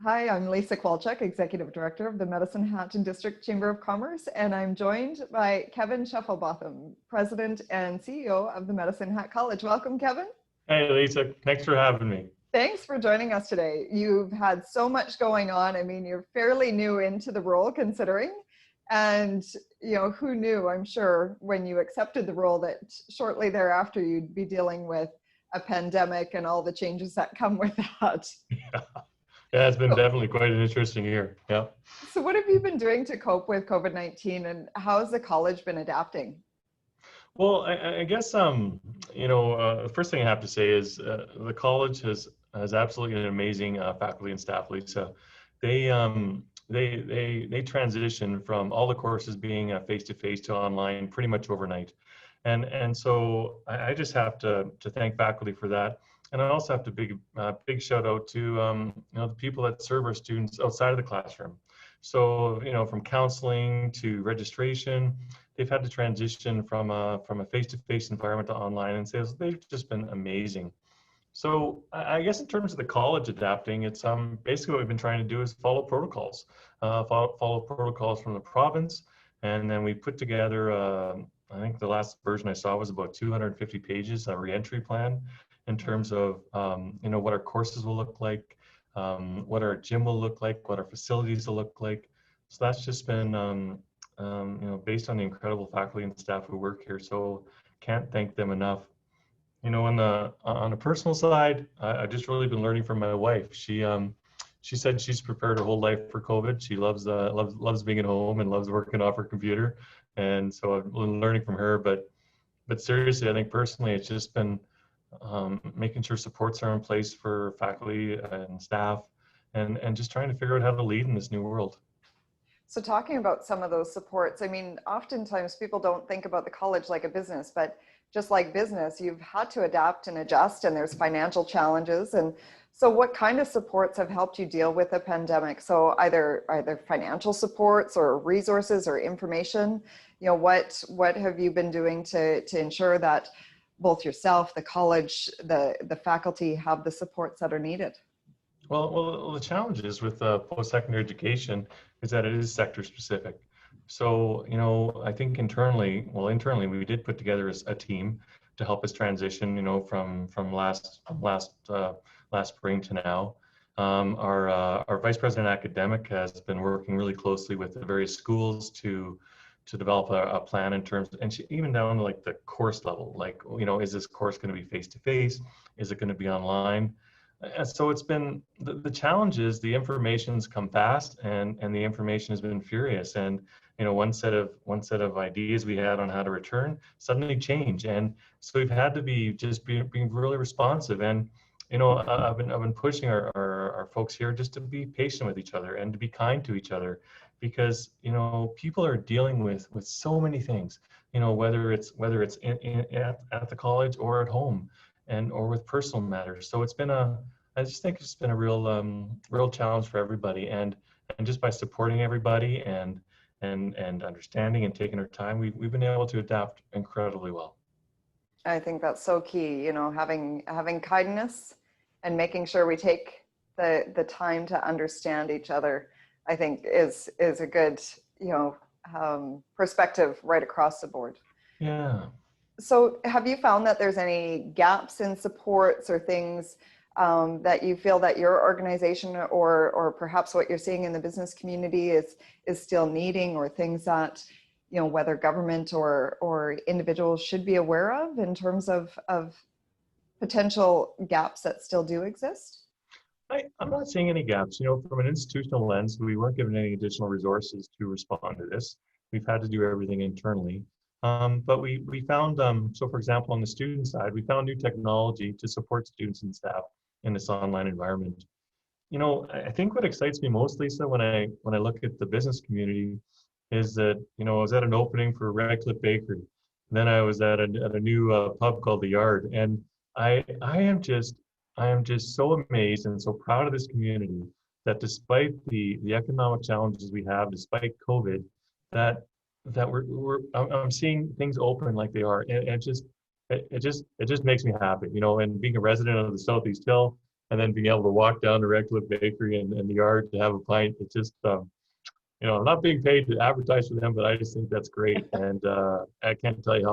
Hi, I'm Lisa Kwalchuk, Executive Director of the Medicine Hat and District Chamber of Commerce, and I'm joined by Kevin Shufflebotham, President and CEO of the Medicine Hat College. Welcome, Kevin. Hey, Lisa, thanks for having me. Thanks for joining us today. You've had so much going on. I mean, you're fairly new into the role considering, and who knew, I'm sure, when you accepted the role that shortly thereafter you'd be dealing with a pandemic and all the changes that come with that. Yeah, it's been definitely quite an interesting year. Yeah. So what have you been doing to cope with COVID-19, and how has the college been adapting? Well, I guess the first thing I have to say is the college has absolutely an amazing faculty and staff, Lisa. They they transitioned from all the courses being face to face to online pretty much overnight, and so I just have to thank faculty for that. And I also have to big shout out to the people that serve our students outside of the classroom. So from counseling to registration, they've had to transition from a face-to-face environment to online, and sales. They've just been amazing. So I guess in terms of the college adapting, it's basically what we've been trying to do is follow protocols, follow protocols from the province, and then we put together. I think the last version I saw was about 250 pages, a reentry plan in terms of what our courses will look like, what our gym will look like, what our facilities will look like. So that's just been based on the incredible faculty and staff who work here. So can't thank them enough. On a personal side, I've just really been learning from my wife. She said she's prepared her whole life for COVID. She loves being at home and loves working off her computer, and so I've been learning from her. But seriously, I think personally, it's just been making sure supports are in place for faculty and staff, and just trying to figure out how to lead in this new world. So talking about some of those supports, I mean, oftentimes people don't think about the college like a business, but just like business, you've had to adapt and adjust, and there's financial challenges. And so what kind of supports have helped you deal with the pandemic? So either financial supports or resources or information, what have you been doing to ensure that both yourself, the college, the faculty have the supports that are needed? Well, the challenges with post-secondary education is that it is sector specific. So, I think internally we did put together a team to help us transition, from last spring to now. Our vice president academic has been working really closely with the various schools to develop a plan in terms, and even down to like the course level, like, is this course going to be face to face? Is it going to be online? And so it's been the challenge is the information's come fast, and the information has been furious, and one set of ideas we had on how to return suddenly change, and so we've had to be being really responsive. And I've been pushing our folks here just to be patient with each other and to be kind to each other, because people are dealing with so many things, whether it's at the college or at home, or with personal matters. So I just think it's been a real challenge for everybody, and just by supporting everybody and understanding and taking our time, we've been able to adapt incredibly well. I think that's so key, having kindness and making sure we take the time to understand each other, I think is a good, perspective right across the board. Yeah. So have you found that there's any gaps in supports or things that you feel that your organization or perhaps what you're seeing in the business community is still needing, or things that, whether government or individuals should be aware of in terms of potential gaps that still do exist? I'm not seeing any gaps. From an institutional lens, we weren't given any additional resources to respond to this. We've had to do everything internally. But we found, so for example, on the student side, we found new technology to support students and staff in this online environment. I think what excites me most, Lisa, when I look at the business community, is that I was at an opening for Red Cliff Bakery, then I was at a new pub called the Yard, and I am just so amazed and so proud of this community that despite the economic challenges we have, despite COVID, that I'm seeing things open like they are, and it just makes me happy, and being a resident of the Southeast Hill, and then being able to walk down to Redcliffe Bakery and the yard to have a pint. It's just, I'm not being paid to advertise for them, but I just think that's great. And I can't tell you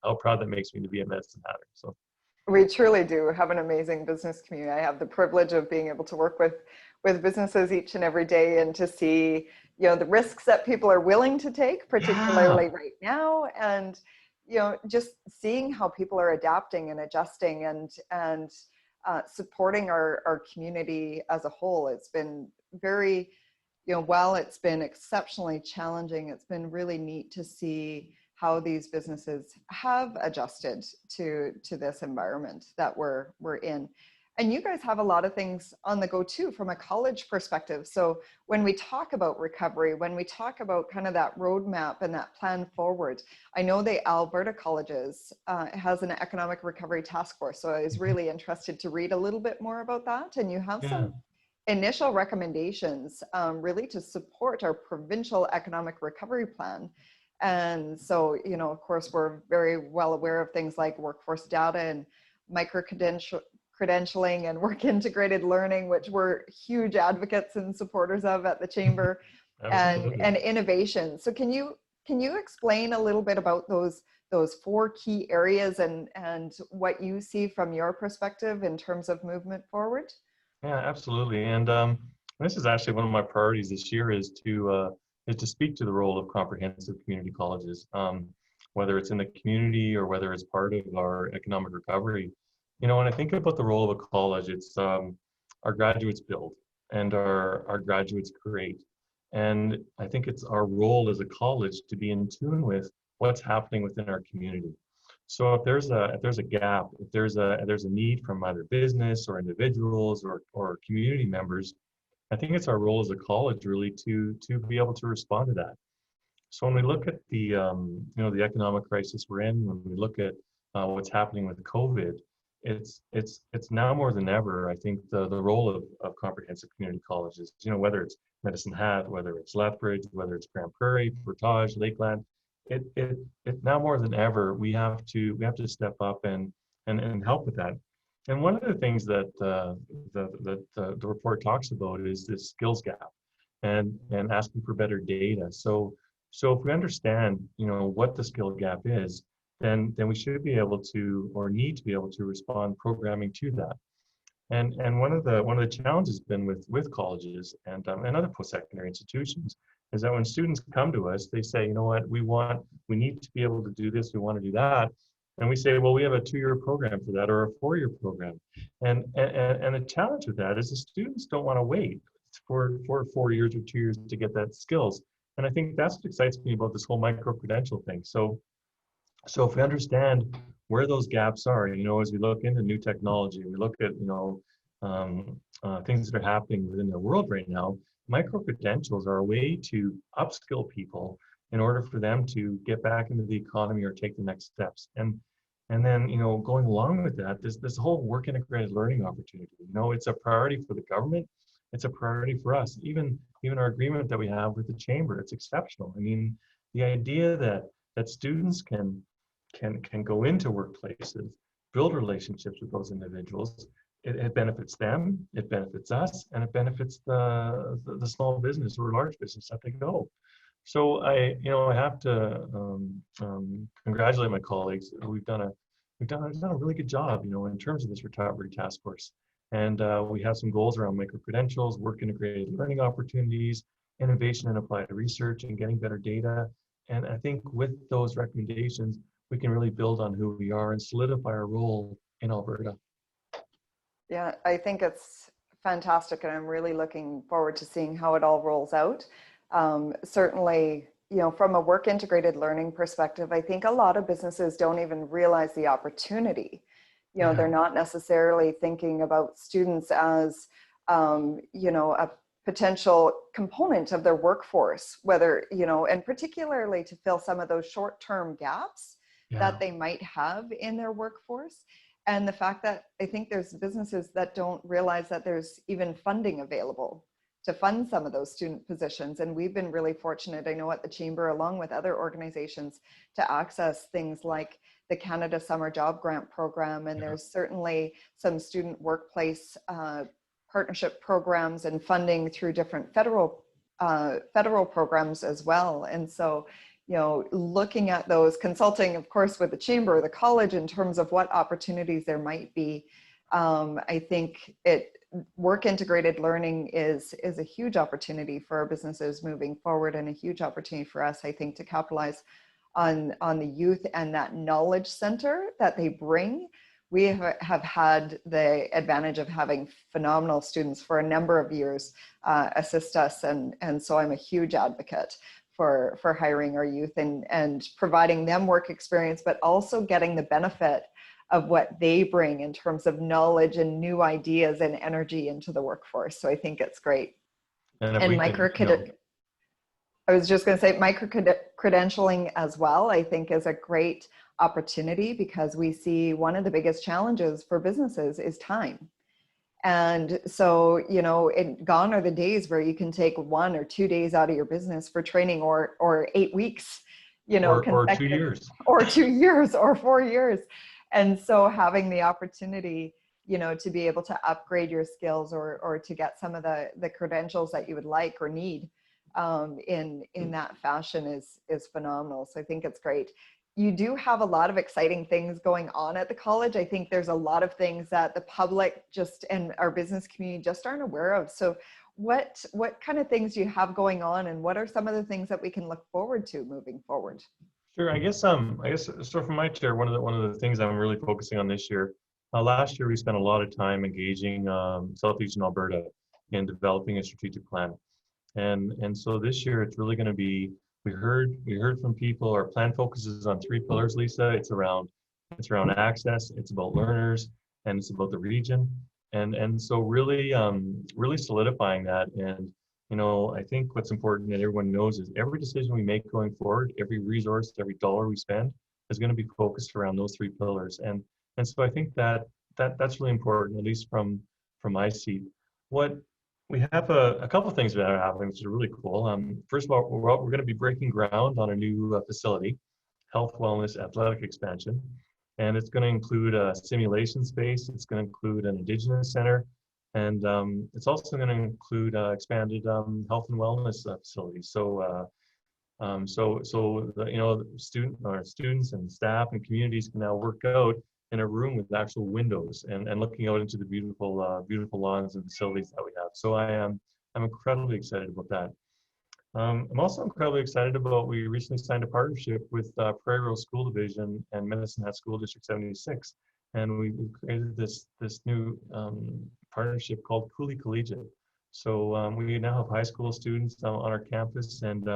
how proud that makes me to be a Medicine Hatter. So. We truly do have an amazing business community. I have the privilege of being able to work with businesses each and every day, and to see, the risks that people are willing to take, particularly Yeah. right now, and just seeing how people are adapting and adjusting, and supporting our community as a whole. It's been very, while it's been exceptionally challenging, it's been really neat to see how these businesses have adjusted to this environment that we're in. And you guys have a lot of things on the go too, from a college perspective. So when we talk about recovery, when we talk about kind of that roadmap and that plan forward, I know the Alberta Colleges has an economic recovery task force. So I was really interested to read a little bit more about that. And you have Yeah. some initial recommendations really to support our provincial economic recovery plan. And so, of course, we're very well aware of things like workforce data and micro-credentialing and work integrated learning, which we're huge advocates and supporters of at the Chamber, Absolutely. and innovation. So can you explain a little bit about those four key areas, and what you see from your perspective in terms of movement forward? Yeah, absolutely. And this is actually one of my priorities this year is to speak to the role of comprehensive community colleges, whether it's in the community or whether it's part of our economic recovery. When I think about the role of a college, it's our graduates build and our graduates create. And I think it's our role as a college to be in tune with what's happening within our community. So if there's a gap, if there's a need from either business or individuals or community members, I think it's our role as a college really to be able to respond to that. So when we look at the economic crisis we're in, when we look at what's happening with COVID, it's now more than ever. I think the role of comprehensive community colleges, whether it's Medicine Hat, whether it's Lethbridge, whether it's Grand Prairie, Portage, Lakeland, it now more than ever we have to step up and help with that. And one of the things that the report talks about is this skills gap, and asking for better data. So if we understand, what the skill gap is, then we should be able to, or need to be able to, respond programming to that. And one of the challenges been with colleges and other post-secondary institutions is that when students come to us, they say, you know what, we need to be able to do this, we want to do that. And we say, well, we have a 2-year program for that, or a 4-year program. And the challenge with that is the students don't want to wait for 4 years or 2 years to get that skills. And I think that's what excites me about this whole micro-credential thing. So if we understand where those gaps are, as we look into new technology, we look at, things that are happening within the world right now, micro-credentials are a way to upskill people in order for them to get back into the economy or take the next steps. And then, going along with that, this whole work integrated learning opportunity, it's a priority for the government. It's a priority for us. Even our agreement that we have with the Chamber, it's exceptional. I mean, the idea that students can go into workplaces, build relationships with those individuals. It benefits them, it benefits us, and it benefits the small business or large business that they go. So I have to congratulate my colleagues. We've done a really good job, in terms of this recovery task force. And we have some goals around micro-credentials, work integrated learning opportunities, innovation and applied research, and getting better data. And I think with those recommendations, we can really build on who we are and solidify our role in Alberta. Yeah, I think it's fantastic, and I'm really looking forward to seeing how it all rolls out. Certainly, from a work integrated learning perspective, I think a lot of businesses don't even realize the opportunity. They're not necessarily thinking about students as, a potential component of their workforce, whether, and particularly to fill some of those short-term gaps Yeah. that they might have in their workforce. And the fact that I think there's businesses that don't realize that there's even funding available fund some of those student positions. And we've been really fortunate, I know, at the Chamber, along with other organizations, to access things like the Canada Summer Job Grant Program. And there's certainly some student workplace partnership programs and funding through different federal programs as well. And so, you know, looking at those, consulting, of course, with the Chamber, the college, in terms of what opportunities there might be. I think work integrated learning is a huge opportunity for our businesses moving forward, and a huge opportunity for us, I think, to capitalize on the youth and that knowledge center that they bring. We have had the advantage of having phenomenal students for a number of years assist us, and so I'm a huge advocate for hiring our youth and providing them work experience, but also getting the benefit of what they bring in terms of knowledge and new ideas and energy into the workforce. So I think it's great. And if And we could, I was just going to say micro-credentialing as well, I think, is a great opportunity, because we see one of the biggest challenges for businesses is time. And so, you know, gone are the days where you can take 1 or 2 days out of your business for training, or 8 weeks, you know, or 2 years, or 2 years, or 4 years. And so having the opportunity, you know, to be able to upgrade your skills, or to get some of the credentials that you would like or need in that fashion is phenomenal. So I think it's great. You do have a lot of exciting things going on at the college. I think there's a lot of things that the public and our business community just aren't aware of. So what kind of things do you have going on, and what are some of the things that we can look forward to moving forward? Sure. I guess so from my chair, one of the things I'm really focusing on this year. Last year we spent a lot of time engaging Southeastern Alberta in developing a strategic plan, and so this year it's really going to be. We heard from people. Our plan focuses on 3 pillars, Lisa. It's around access. It's about learners, and it's about the region, and so really solidifying that. And you know, I think what's important that everyone knows is every decision we make going forward, every resource, every dollar we spend is going to be focused around those 3 pillars. And so I think that's really important, at least from my seat. What we have a couple of things that are happening, which is really cool. First of all, we're going to be breaking ground on a new facility, health, wellness, athletic expansion. And it's going to include a simulation space. It's going to include an Indigenous center. And it's also going to include expanded health and wellness facilities. So, you know, students and staff and communities can now work out in a room with actual windows and looking out into the beautiful lawns and facilities that we have. So I'm incredibly excited about that. I'm also incredibly excited about, we recently signed a partnership with Prairie Rose School Division and Medicine Hat School District 76. And we created this new partnership called Cooley Collegiate. So we now have high school students on our campus, and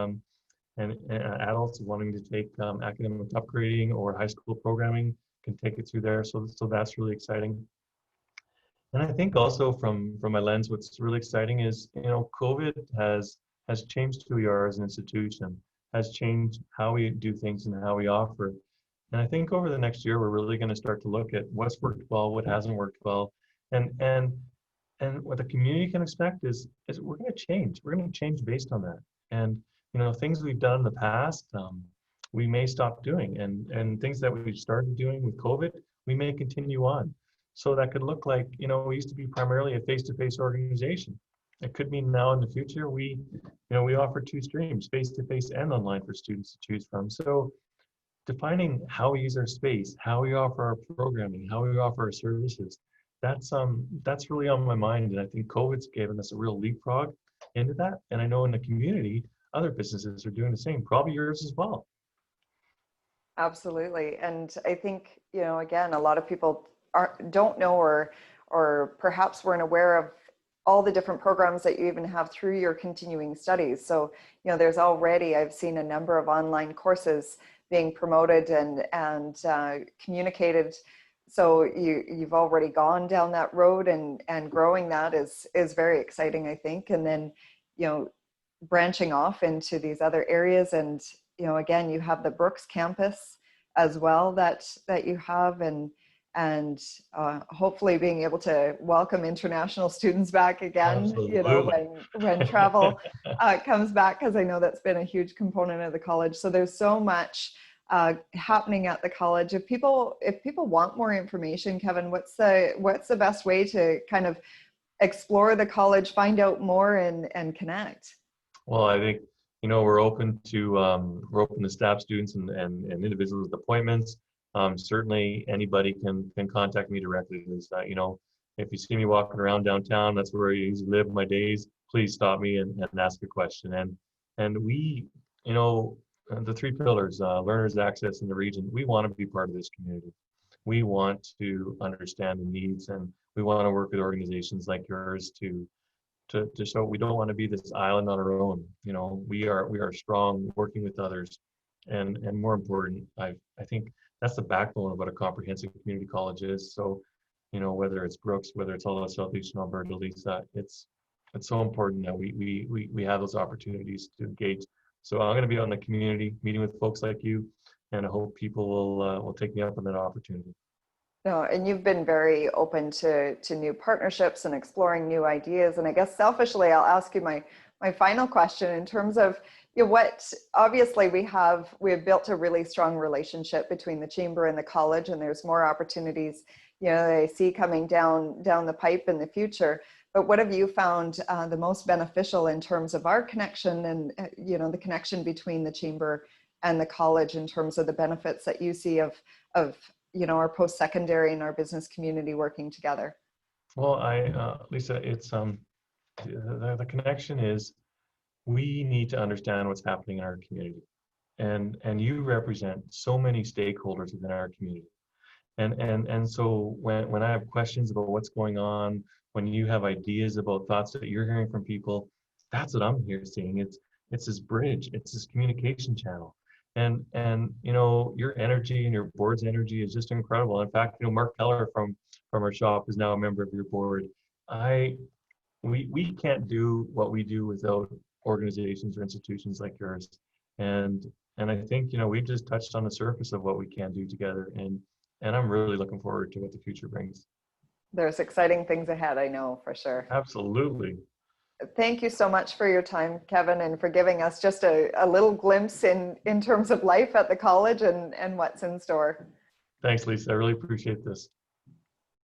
adults wanting to take academic upgrading or high school programming can take it through there. So that's really exciting. And I think also from my lens, what's really exciting is, you know, COVID has changed who we are as an institution, has changed how we do things and how we offer. And I think over the next year, we're really going to start to look at what's worked well, what hasn't worked well, and what the community can expect is we're going to change. We're going to change based on that. And you know, things we've done in the past, we may stop doing, and things that we've started doing with COVID, we may continue on. So that could look like, you know, we used to be primarily a face-to-face organization. It could mean now in the future we offer 2 streams, face-to-face and online, for students to choose from. So defining how we use our space, how we offer our programming, how we offer our services, that's really on my mind. And I think COVID's given us a real leapfrog into that. And I know in the community, other businesses are doing the same, probably yours as well. Absolutely. And I think, you know, again, a lot of people don't know or perhaps weren't aware of all the different programs that you even have through your continuing studies. So, you know, there's already, I've seen a number of online courses being promoted and communicated. So you've already gone down that road, and growing that is very exciting, I think. And then, you know, branching off into these other areas, and you know, again, you have the Brooks campus as well that you have, and and hopefully being able to welcome international students back again, you know, Absolutely. when travel comes back, because I know that's been a huge component of the college. So there's so much happening at the college. If people want more information, Kevin, what's the best way to kind of explore the college, find out more, and connect? Well, I think, you know, we're open to staff, students, and individuals with appointments. Certainly, anybody can contact me directly. You know, if you see me walking around downtown, that's where I usually live my days. Please stop me and ask a question. And we, you know, the three pillars: learners, access, and the region. We want to be part of this community. We want to understand the needs, and we want to work with organizations like yours to show we don't want to be this island on our own. You know, we are strong, working with others, and more important, I think that's the backbone of what a comprehensive community college is. So, you know, whether it's Brooks, whether it's all of Southeastern Alberta, Lisa, it's so important that we have those opportunities to engage. So I'm going to be on the community, meeting with folks like you, and I hope people will take me up on that opportunity. No, and you've been very open to new partnerships and exploring new ideas. And I guess selfishly, I'll ask you my final question in terms of, you know, what obviously we have built a really strong relationship between the chamber and the college, and there's more opportunities, you know, I see coming down the pipe in the future. But what have you found the most beneficial in terms of our connection and you know, the connection between the chamber and the college in terms of the benefits that you see of you know, our post-secondary and our business community working together? Well, Lisa, it's the connection is we need to understand what's happening in our community, and you represent so many stakeholders within our community. And so when I have questions about what's going on, when you have ideas about thoughts that you're hearing from people, that's what I'm here seeing. It's this bridge, it's this communication channel. And you know, your energy and your board's energy is just incredible. In fact, you know, Mark Keller from our shop is now a member of your board. I we can't do what we do without organizations or institutions like yours. And and I think, you know, we've just touched on the surface of what we can do together. And I'm really looking forward to what the future brings. There's exciting things ahead, I know for sure. Absolutely. Thank you so much for your time, Kevin, and for giving us just a little glimpse in terms of life at the college and what's in store. Thanks, Lisa. I really appreciate this.